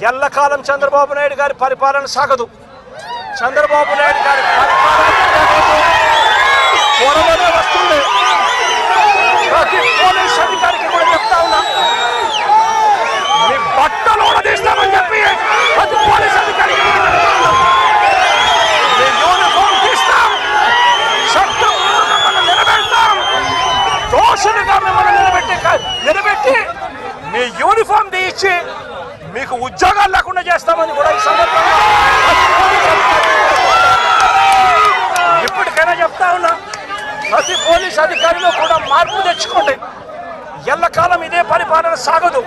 ఎల్లకాలం చంద్రబాబు నాయుడు గారి పరిపాలన సాగదు. చంద్రబాబు నాయుడు గారి పరిపాలన త్వరలోనే వస్తుంది. ప్రతి పోలీస్ అధికారికి కూడా చెప్తా ఉన్నా, మీ బట్టలు ఉడదీస్తామని చెప్పి ప్రతి పోలీస్ అధికారికి మీ యూనిఫామ్ తీస్తాం, చట్టం మిమ్మల్ని నిలబెడతాం, దోషులుగా మిమ్మల్ని నిలబెట్టి మీ యూనిఫామ్ తీయించి మీకు ఉద్యోగాలు లేకుండా చేస్తామని కూడా ఈ సందర్భంగా ఇప్పటికైనా చెప్తా ఉన్నా, ప్రతి పోలీస్ అధికారిలో కూడా మార్పు తెచ్చుకోండి. ఎల్లకాలం ఇదే పరిపాలన సాగదు.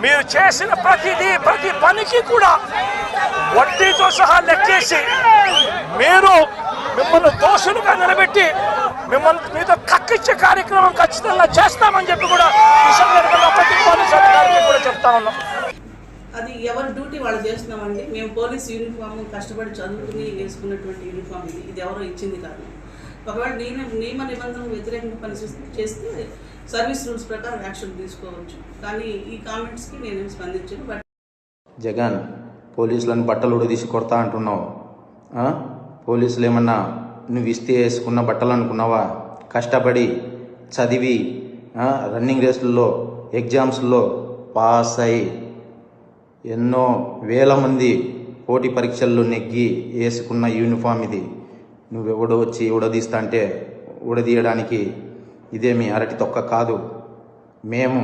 మీరు చేసిన ప్రతి పనికి కూడా వడ్డీతో సహా లెక్కేసి మిమ్మల్ని దోషులుగా నిలబెట్టి మీతో కక్కిచ్చే కార్యక్రమం ఖచ్చితంగా చేస్తామని చెప్పి కూడా ఈ సందర్భంగా ప్రతి పోలీస్ అధికారికి కూడా చెప్తా ఉన్నాం. అది ఎవరి డ్యూటీ వాళ్ళు చేస్తున్నామండి. మేము పోలీస్ యూనిఫామ్ కష్టపడి చదువుకుని వేసుకున్నటువంటి యూనిఫామ్ ఇది ఎవరో ఇచ్చింది కాదు. ఒకవేళ నియమ నిబంధనలకు వ్యతిరేకంగా చేస్తే సర్వీస్ రూల్స్ ప్రకారం యాక్షన్ తీసుకోవచ్చు. కానీ ఈ కామెంట్స్కి నేను స్పందించాను. బట్ జగన్, పోలీసులను బట్టలు ఉడదీసి కొడతా అంటున్నావు. పోలీసులు ఏమన్నా నువ్వు ఇస్తే వేసుకున్న బట్టలు అనుకున్నావా? కష్టపడి చదివి రన్నింగ్ రేసుల్లో ఎగ్జామ్స్లో పాస్ అయి ఎన్నో వేల మంది పోటీ పరీక్షల్లో నెగ్గి వేసుకున్న యూనిఫామ్ ఇది. నువ్వెవడో వచ్చి ఉడదీస్తా అంటే ఉడదీయడానికి ఇదేమి అరటి తొక్క కాదు. మేము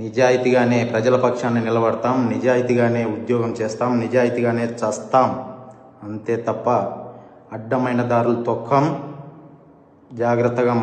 నిజాయితీగానే ప్రజల పక్షాన్ని నిలబడతాం, నిజాయితీగానే ఉద్యోగం చేస్తాం, నిజాయితీగానే చస్తాం. అంతే తప్ప అడ్డమైన దారులు తొక్కం. జాగ్రత్తగా